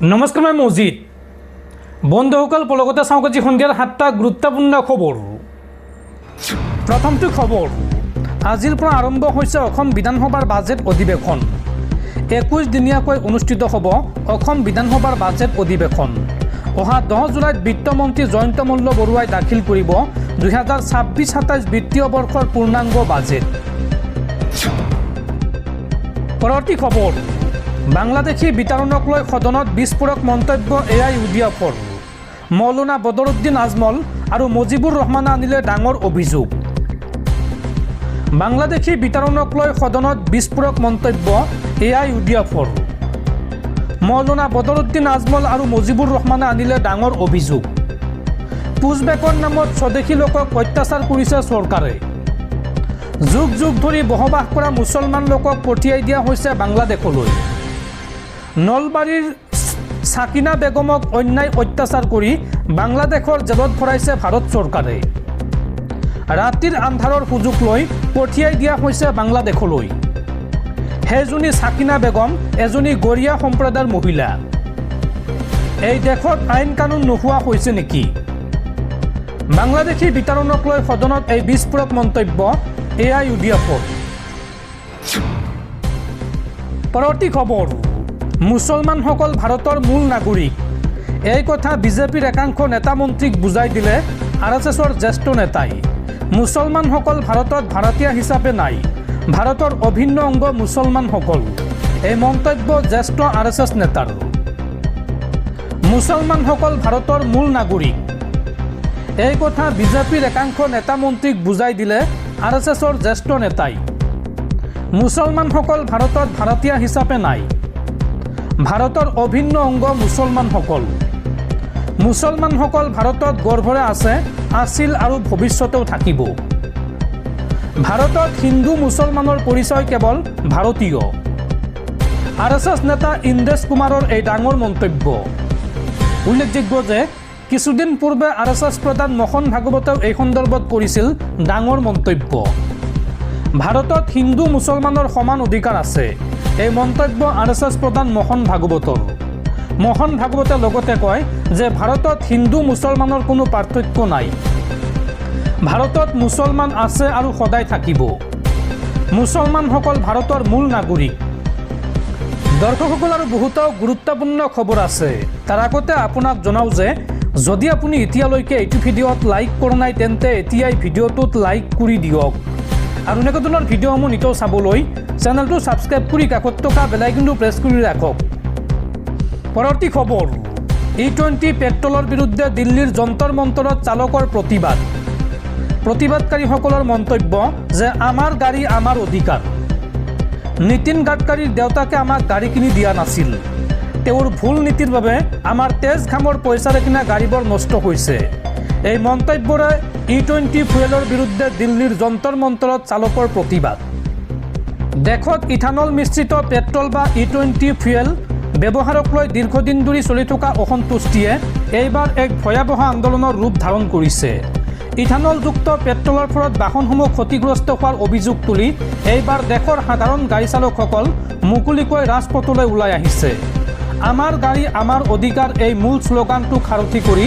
নমস্কাৰ, মই মজিদ। বন্ধুসকল, পলকতে চাওঁ আজি সন্ধিয়াৰ 7টা গুৰুত্বপূৰ্ণ খবৰ। প্ৰথমটো খবৰ, আজিৰ পৰা আৰম্ভ হৈছে অসম বিধানসভাৰ বাজেট অধিৱেশন। 21 দিনীয়াকৈ অনুষ্ঠিত হ'ব অসম বিধানসভাৰ বাজেট অধিৱেশন। অহা 10 জুলাইত বিত্তমন্ত্ৰী জয়ন্ত মল্ল বৰুৱাই দাখিল কৰিব 2026-27 বিত্তীয় বৰ্ষৰ পূৰ্ণাংগ বাজেট। পৰৱৰ্তী খবৰ, বাংলাদেশী বিতৰণক লৈ সদনত বিস্ফোৰক মন্তব্য AIUDFৰ। মৌলানা বদৰুদ্দিন আজমল আৰু মুজিবুৰ ৰহমানে আনিলে ডাঙৰ অভিযোগ। বাংলাদেশী বিতৰণক লৈ সদনত বিস্ফোৰক মন্তব্য AIUDFৰ। মৌলানা বদৰুদ্দিন আজমল আৰু মুজিবুৰ ৰহমানে আনিলে ডাঙৰ অভিযোগ। পুজবেকৰ নামত স্বদেশী লোকক অত্যাচাৰ কৰিছে চৰকাৰে। যুগ যুগ ধৰি বসবাস কৰা মুছলমান লোকক পঠিয়াই দিয়া হৈছে বাংলাদেশলৈ। নলবাৰীৰ সাকিনা বেগমক অন্যায় অত্যাচাৰ কৰি বাংলাদেশৰ জেলত ভৰাইছে ভাৰত চৰকাৰে। ৰাতিৰ আন্ধাৰৰ সুযোগ লৈ পঠিয়াই দিয়া হৈছে বাংলাদেশলৈ। সেইজনী সাকিনা বেগম এজনী গৰীয়া সম্প্ৰদায়ৰ মহিলা। এই দেশত আইন কানুন নোহোৱা হৈছে নেকি? বাংলাদেশী বিতৰণক লৈ সদনত এই বিস্ফোৰক মন্তব্য AIUDFৰ। পৰৱৰ্তী খবৰ, মুছলমানসকল ভাৰতৰ মূল নাগৰিক। এই কথা বিজেপিৰ একাংশ নেতা মন্ত্ৰীক বুজাই দিলে RSSৰ জ্যেষ্ঠ নেতাই। মুছলমানসকল ভাৰতত ভাৰতীয় হিচাপে নাই, ভাৰতৰ অভিন্ন অংগ মুছলমানসকল। এই মন্তব্য জ্যেষ্ঠ RSS নেতাৰ। মুছলমানসকল ভাৰতৰ মূল নাগৰিক। এই কথা বিজেপিৰ একাংশ নেতা মন্ত্ৰীক বুজাই দিলে RSSৰ জ্যেষ্ঠ নেতাই। মুছলমানসকল ভাৰতত ভাৰতীয় হিচাপে নাই, ভাৰতৰ অভিন্ন অংগ মুছলমানসকল। মুছলমানসকল ভাৰতত গৰ্ভৰে আছে, আছিল আৰু ভৱিষ্যতেও থাকিব। ভাৰতত হিন্দু মুছলমানৰ পৰিচয় কেৱল ভাৰতীয়। RSS নেতা ইন্দ্ৰেশ কুমাৰৰ এই ডাঙৰ মন্তব্য। উল্লেখযোগ্য যে কিছুদিন পূৰ্বে RSS প্ৰধান মোহন ভাগৱতেও এই সন্দৰ্ভত কৰিছিল ডাঙৰ মন্তব্য। ভাৰতত হিন্দু মুছলমানৰ সমান অধিকাৰ আছে, এই মন্তব্য RSS প্ৰধান মোহন ভাগৱতৰ। মোহন ভাগৱতে লগতে কয় যে ভাৰতত হিন্দু মুছলমানৰ কোনো পাৰ্থক্য নাই। ভাৰতত মুছলমান আছে আৰু সদায় থাকিব। মুছলমানসকল ভাৰতৰ মূল নাগৰিক। দৰ্শকসকল, আৰু বহুতো গুৰুত্বপূৰ্ণ খবৰ আছে। তাৰ আগতে আপোনাক জনাওঁ যে যদি আপুনি এতিয়ালৈকে এইটো ভিডিঅ'ত লাইক কৰা নাই তেন্তে এতিয়াই ভিডিঅ'টোত লাইক কৰি দিয়ক। আৰু এনেকুৱা ধৰণৰ ভিডিঅ'সমূহ নিতৌ চাবলৈ চেনেলটো ছাবস্ক্ৰাইব কৰি কাষত থকা বেল আইকনটো প্ৰেছ কৰি ৰাখক। পৰৱৰ্তী খবৰ, E20 পেট্ৰলৰ বিৰুদ্ধে দিল্লীৰ যন্তৰ মন্তৰত চালকৰ প্ৰতিবাদ। প্ৰতিবাদকাৰীসকলৰ মন্তব্য যে আমাৰ গাড়ী আমাৰ অধিকাৰ। নীতিন গাডকাৰীৰ দেউতাকে আমাক গাড়ী কিনি দিয়া নাছিল। তেওঁৰ ভুল নীতিৰ বাবে আমাৰ তেজ ঘামৰ পইচাৰে কিনা গাড়ীবোৰ নষ্ট হৈছে। এই মন্তব্যৰে E20 ফুয়েলৰ বিৰুদ্ধে দিল্লীৰ যন্তৰ মন্তৰত চালকৰ প্ৰতিবাদ। দেশত ইথানল মিশ্ৰিত পেট্ৰল বা E20 ফুয়েল ব্যৱহাৰক লৈ দীৰ্ঘদিন ধৰি চলি থকা অসন্তুষ্টিয়ে এইবাৰ এক ভয়াৱহ আন্দোলনৰ ৰূপ ধাৰণ কৰিছে। ইথানলযুক্ত পেট্ৰলৰ ফলত বাহনসমূহ ক্ষতিগ্ৰস্ত হোৱাৰ অভিযোগ তুলি এইবাৰ দেশৰ সাধাৰণ গাড়ী চালকসকল মুকলিকৈ ৰাজপথলৈ ওলাই আহিছে। আমাৰ গাড়ী আমাৰ অধিকাৰ এই মূল শ্লোগানটো সাৰথি কৰি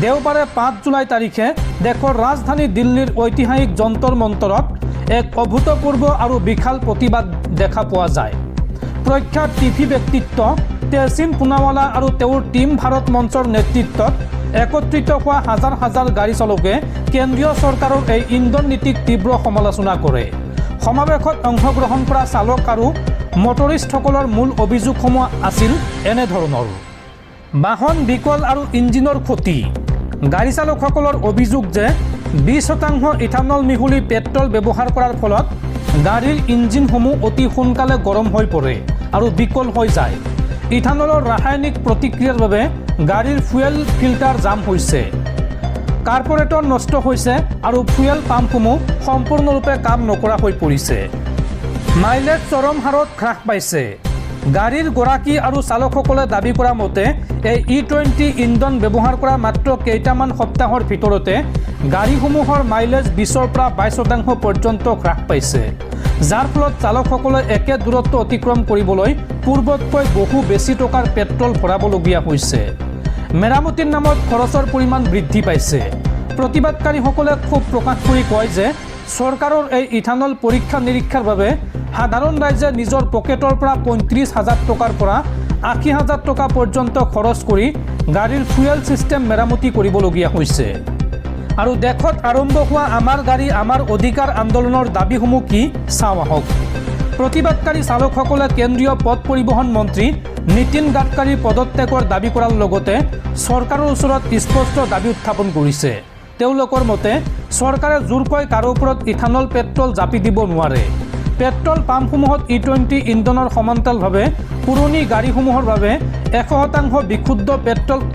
দেওবাৰে 5 জুলাই তাৰিখে দেশৰ ৰাজধানী দিল্লীৰ ঐতিহাসিক যন্তৰ মন্তৰত এক অভূতপূৰ্ব আৰু বিশাল প্ৰতিবাদ দেখা পোৱা যায়। প্ৰখ্যাত টিভি ব্যক্তিত্ব তেহচিন পুনাৱালা আৰু তেওঁৰ টীম ভাৰত মঞ্চৰ নেতৃত্বত একত্ৰিত হোৱা হাজাৰ হাজাৰ গাড়ী চালকে কেন্দ্ৰীয় চৰকাৰৰ এই ইন্ধন নীতিক তীব্ৰ সমালোচনা কৰে। সমাৱেশত অংশগ্ৰহণ কৰা চালক আৰু মটৰিষ্টসকলৰ মূল অভিযোগসমূহ আছিল এনেধৰণৰ: বাহন বিকল আৰু ইঞ্জিনৰ ক্ষতি। গাড়ী চালকসকলৰ অভিযোগ যে 20% ইথানল মিহলি পেট্ৰল ব্যৱহাৰ কৰাৰ ফলত গাড়ীৰ ইঞ্জিনসমূহ অতি সোনকালে গৰম হৈ পৰে আৰু বিকল হৈ যায়। ইথানলৰ ৰাসায়নিক প্ৰতিক্ৰিয়াৰ বাবে গাড়ীৰ ফুয়েল ফিল্টাৰ জাম হৈছে, কাৰ্পোৰেটৰ নষ্ট হৈছে আৰু ফুয়েল পাম্পসমূহ সম্পূৰ্ণৰূপে কাম নকৰা হৈ পৰিছে। মাইলেজ চৰম হাৰত হ্ৰাস পাইছে। গাড়ীৰ গৰাকী আৰু চালকসকলে দাবী কৰা মতে এই E20 ইন্ধন ব্যৱহাৰ কৰা মাত্ৰ কেইটামান সপ্তাহৰ ভিতৰতে গাড়ীসমূহৰ মাইলেজ 20-22% পৰ্যন্ত হ্ৰাস পাইছে। যাৰ ফলত চালকসকলে একে দূৰত্ব অতিক্ৰম কৰিবলৈ পূৰ্বতকৈ বহু বেছি টকাৰ পেট্ৰল ভৰাবলগীয়া হৈছে। মেৰামতিৰ নামত খৰচৰ পৰিমাণ বৃদ্ধি পাইছে। প্ৰতিবাদকাৰীসকলে ক্ষোভ প্ৰকাশ কৰি কয় যে চৰকাৰৰ এই ইথানল পৰীক্ষা নিৰীক্ষাৰ বাবে সাধাৰণ ৰাইজে নিজৰ পকেটৰ পৰা ৩৫,০০০ টকাৰ পৰা ৮০,০০০ টকা পৰ্যন্ত খৰচ কৰি গাড়ীৰ ফুয়েল ছিষ্টেম মেৰামতি কৰিবলগীয়া হৈছে। আৰু দেশত আৰম্ভ হোৱা আমাৰ গাড়ী আমাৰ অধিকাৰ আন্দোলনৰ দাবীসমূহ কি চাওঁ আহক। প্ৰতিবাদকাৰী চালকসকলে কেন্দ্ৰীয় পথ পৰিবহণ মন্ত্ৰী নীতিন গাডকাৰীৰ পদত্যাগৰ দাবী কৰাৰ লগতে চৰকাৰৰ ওচৰত স্পষ্ট দাবী উত্থাপন কৰিছে। তেওঁলোকৰ মতে চৰকাৰে জোৰকৈ কাৰো ওপৰত ইথানল পেট্ৰল জাপি দিব নোৱাৰে। পেট্ৰল পাম্পসমূহত E20 ইন্ধনৰ সমান্তৰালভাৱে পুৰণি গাড়ীসমূহৰ বাবে 100% বিশুদ্ধ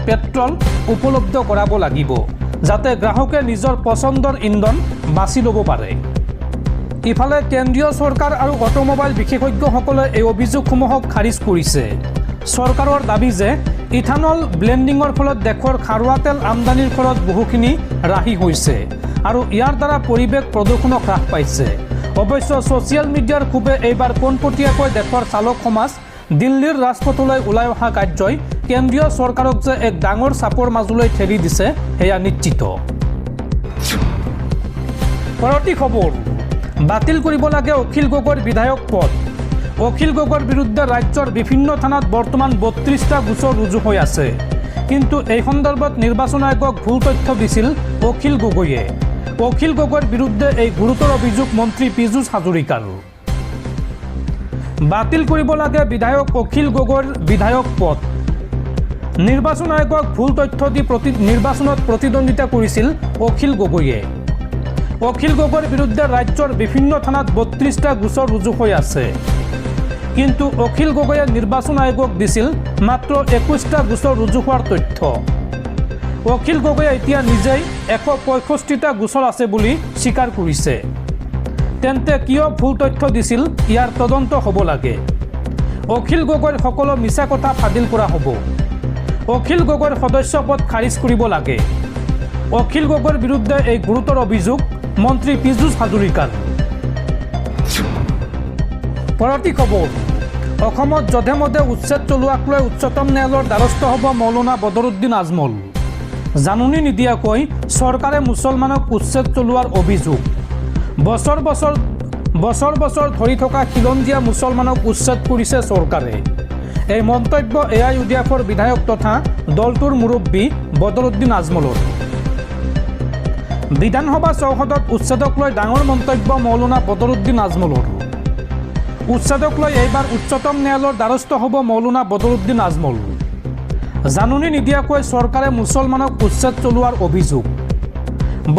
পেট্ৰল উপলব্ধ কৰাব লাগিব, যাতে গ্ৰাহকে নিজৰ পচন্দৰ ইন্ধন বাছি ল'ব পাৰে। ইফালে কেন্দ্ৰীয় চৰকাৰ আৰু অটোমোবাইল বিশেষজ্ঞসকলে এই অভিযোগসমূহক খাৰিজ কৰিছে। চৰকাৰৰ দাবী যে ইথানল ব্লেণ্ডিঙৰ ফলত দেশৰ খাৰুৱা তেল আমদানিৰ খৰচ বহুখিনি ৰাহি হৈছে আৰু ইয়াৰ দ্বাৰা পৰিৱেশ প্ৰদূষণো হ্ৰাস পাইছে। অৱশ্য ছ'চিয়েল মিডিয়াৰ ক্ষোভে এইবাৰ পোনপটীয়াকৈ দেশৰ চালক সমাজ দিল্লীৰ ৰাজপথলৈ ওলাই অহা কাৰ্যই কেন্দ্ৰীয় চৰকাৰক যে এক ডাঙৰ চাপৰ মাজলৈ ঠেলি দিছে সেয়া নিশ্চিত। পৰৱৰ্তী খবৰ, বাতিল কৰিব লাগে অখিল গগৈৰ বিধায়ক পদ। অখিল গগৈৰ বিৰুদ্ধে ৰাজ্যৰ বিভিন্ন থানাত বৰ্তমান ৩২টা গোচৰ ৰুজু হৈ আছে। কিন্তু এই সন্দৰ্ভত নিৰ্বাচন আয়োগক ভুল তথ্য দিছিল অখিল গগৈয়ে। অখিল গগৈৰ বিৰুদ্ধে এই গুৰুতৰ অভিযোগ মন্ত্ৰী পীযুষ হাজৰিকাৰ। বাতিল কৰিব লাগে বিধায়ক অখিল গগৈৰ বিধায়ক পদ। নিৰ্বাচন আয়োগক ভুল তথ্য দি নিৰ্বাচনত প্ৰতিদ্বন্দ্বিতা কৰিছিল অখিল গগৈয়ে। অখিল গগৈৰ বিৰুদ্ধে ৰাজ্যৰ বিভিন্ন থানাত ৩২টা গোচৰ ৰুজু হৈ আছে। কিন্তু অখিল গগৈয়ে নিৰ্বাচন আয়োগক দিছিল মাত্ৰ ২১টা গোচৰ ৰুজু হোৱাৰ তথ্য। অখিল গগৈয়ে এতিয়া নিজেই ১৬৫টা গোচৰ আছে বুলি স্বীকাৰ কৰিছে। তেন্তে কিয় ভুল তথ্য দিছিল ইয়াৰ তদন্ত হ'ব লাগে। অখিল গগৈৰ সকলো মিছা কথা ফাদিল কৰা হ'ব। অখিল গগৈৰ সদস্য পদ খাৰিজ কৰিব লাগে। অখিল গগৈৰ বিৰুদ্ধে এই গুৰুতৰ অভিযোগ মন্ত্ৰী পীযুষ হাজৰিকাৰ। পৰৱৰ্তী খবৰ, অসমত যধে মধে উচ্ছেদ চলোৱাক লৈ উচ্চতম ন্যায়ালয়ৰ দ্বাৰস্থ হ'ব মৌলানা বদৰুদ্দিন আজমল। জাননী নিদিয়াকৈ চৰকাৰে মুছলমানক উচ্ছেদ চলোৱাৰ অভিযোগ। বছৰ বছৰ ধৰি থকা খিলঞ্জীয়া মুছলমানক উচ্ছেদ কৰিছে চৰকাৰে। এই মন্তব্য AIUDFৰ বিধায়ক তথা দলটোৰ মুৰব্বী বদৰুদ্দিন আজমলৰ। বিধানসভা চৌহদত উচ্ছেদক লৈ ডাঙৰ মন্তব্য মৌলানা বদৰুদ্দিন আজমলৰ। উচ্ছেদক লৈ এইবাৰ উচ্চতম ন্যায়ালয়ৰ দ্বাৰস্থ হ'ব মৌলানা বদৰুদ্দিন আজমল। জাননী নিদিয়াকৈ চৰকাৰে মুছলমানক উচ্ছেদ চলোৱাৰ অভিযোগ।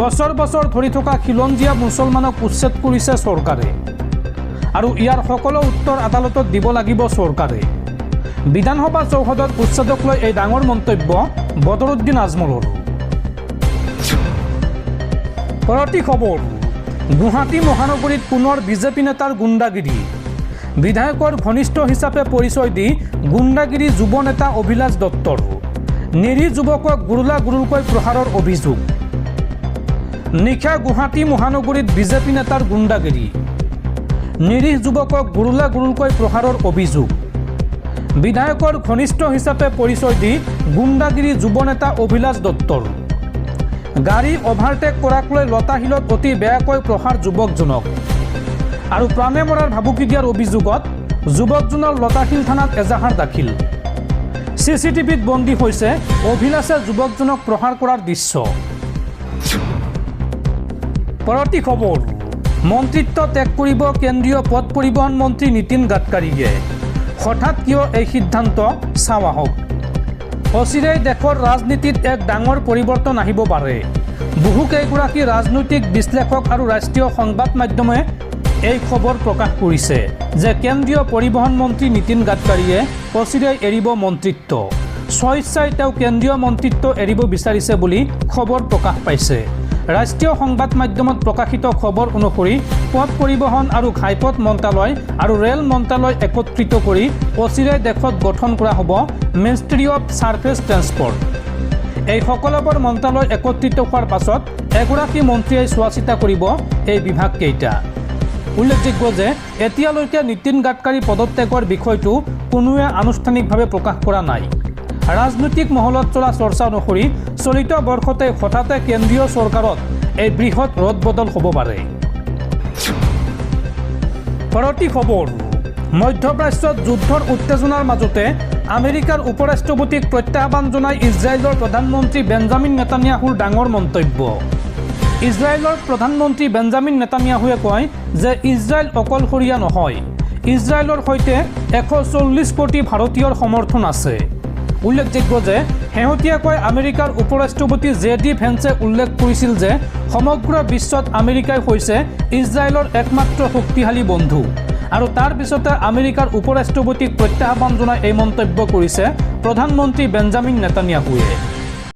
বছৰ বছৰ ধৰি থকা খিলঞ্জীয়া মুছলমানক উচ্ছেদ কৰিছে চৰকাৰে আৰু ইয়াৰ সকলো উত্তৰ আদালতত দিব লাগিব চৰকাৰে। বিধানসভা চৌহদত উচ্ছেদক লৈ এই ডাঙৰ মন্তব্য বদৰুদ্দিন আজমলৰ। পৰৱৰ্তী খবৰ, গুৱাহাটী মহানগৰীত পুনৰ বিজেপি নেতাৰ গুণ্ডাগিৰি। বিধায়কৰ ঘনিষ্ঠ হিচাপে পৰিচয় দি গুণ্ডাগিৰি যুৱ নেতা অভিলাষ দত্তৰ। নিৰীহ যুৱকক গুৰুকৈ প্ৰহাৰৰ অভিযোগ। নিশা গুৱাহাটী মহানগৰীত বিজেপি নেতাৰ গুণ্ডাগিৰি। নিৰীহ যুৱকক গুৰুকৈ প্ৰহাৰৰ অভিযোগ। বিধায়কৰ ঘনিষ্ঠ হিচাপে পৰিচয় দি গুণ্ডাগিৰি যুৱ নেতা অভিলাষ দত্তৰ। গাড়ী অভাৰটেক কৰাক লৈ লতাশিলত অতি বেয়াকৈ প্ৰহাৰ যুৱকজনক আৰু প্ৰাণে মৰাৰ ভাবুকি দিয়াৰ অভিযোগত যুৱকজনৰ লতাশিল থানাত এজাহাৰ দাখিল। CCTVত বন্দী হৈছে অভিলাষে যুৱকজনক প্ৰহাৰ কৰাৰ দৃশ্য। পৰৱৰ্তী খবৰ, মন্ত্ৰিত্ব ত্যাগ কৰিব কেন্দ্ৰীয় পথ পৰিবহণ মন্ত্ৰী নীতিন গাডকাৰীয়ে। হঠাৎ কিয় এই সিদ্ধান্ত চাওঁ আহক। অচিৰেই দেশৰ ৰাজনীতিত এক ডাঙৰ পৰিৱৰ্তন আহিব পাৰে। বহুকেইগৰাকী ৰাজনৈতিক বিশ্লেষক আৰু ৰাষ্ট্ৰীয় সংবাদ মাধ্যমে এই খবৰ প্ৰকাশ কৰিছে যে কেন্দ্ৰীয় পৰিবহণ মন্ত্ৰী নীতিন গাডকাৰীয়ে অচিৰেই এৰিব মন্ত্ৰিত্ব। স্বইচ্ছাই তেওঁ কেন্দ্ৰীয় মন্ত্ৰিত্ব এৰিব বিচাৰিছে বুলি খবৰ প্ৰকাশ পাইছে। ৰাষ্ট্ৰীয় সংবাদ মাধ্যমত প্ৰকাশিত খবৰ অনুসৰি পথ পৰিবহণ আৰু ঘাইপথ মন্ত্ৰালয় আৰু ৰেল মন্ত্ৰালয় একত্ৰিত কৰি অচিৰেই দেশত গঠন কৰা হ'ব মিনিষ্ট্ৰী অৱ ছাৰ্ফেচ ট্ৰেন্সপৰ্ট। এই সকলোবোৰ মন্ত্ৰালয় একত্ৰিত হোৱাৰ পাছত এগৰাকী মন্ত্ৰীয়ে চোৱা চিতা কৰিব এই বিভাগকেইটা। উল্লেখযোগ্য যে এতিয়ালৈকে নীতিন গাডকাৰী পদত্যাগৰ বিষয়টো কোনোৱে আনুষ্ঠানিকভাৱে প্ৰকাশ কৰা নাই। ৰাজনৈতিক মহলত চলা চৰ্চা অনুসৰি চলিত বৰ্ষতে হঠাতে কেন্দ্ৰীয় চৰকাৰত এই বৃহৎ ৰদবদল হ'ব পাৰে। পৰৱৰ্তী খবৰ, মধ্যপ্ৰাচ্যত যুদ্ধৰ উত্তেজনাৰ মাজতে আমেৰিকাৰ উপৰাষ্ট্ৰপতিক প্ৰত্যাহ্বান জনাই ইজৰাইলৰ প্ৰধানমন্ত্ৰী বেঞ্জামিন নেতানিয়াহুৰ ডাঙৰ মন্তব্য। ইজৰাইলৰ প্ৰধানমন্ত্ৰী বেঞ্জামিন নেতানিয়াহুৱে কয় যে ইজৰাইল অকলশৰীয়া নহয়, ইজৰাইলৰ সৈতে 140 কোটি ভাৰতীয়ৰ সমৰ্থন আছে। উল্লেখযোগ্য যে শেহতীয়াকৈ আমেৰিকাৰ উপৰাষ্ট্ৰপতি জে.ডি. ভেন্সে উল্লেখ কৰিছিল যে সমগ্ৰ বিশ্বত আমেৰিকাই হৈছে ইজৰাইলৰ একমাত্ৰ শক্তিশালী বন্ধু, আৰু তাৰ পিছতে আমেৰিকাৰ উপৰাষ্ট্ৰপতিক প্ৰত্যাহ্বান জনাই এই মন্তব্য কৰিছে প্ৰধানমন্ত্ৰী বেঞ্জামিন নেতানিয়াহুৱে।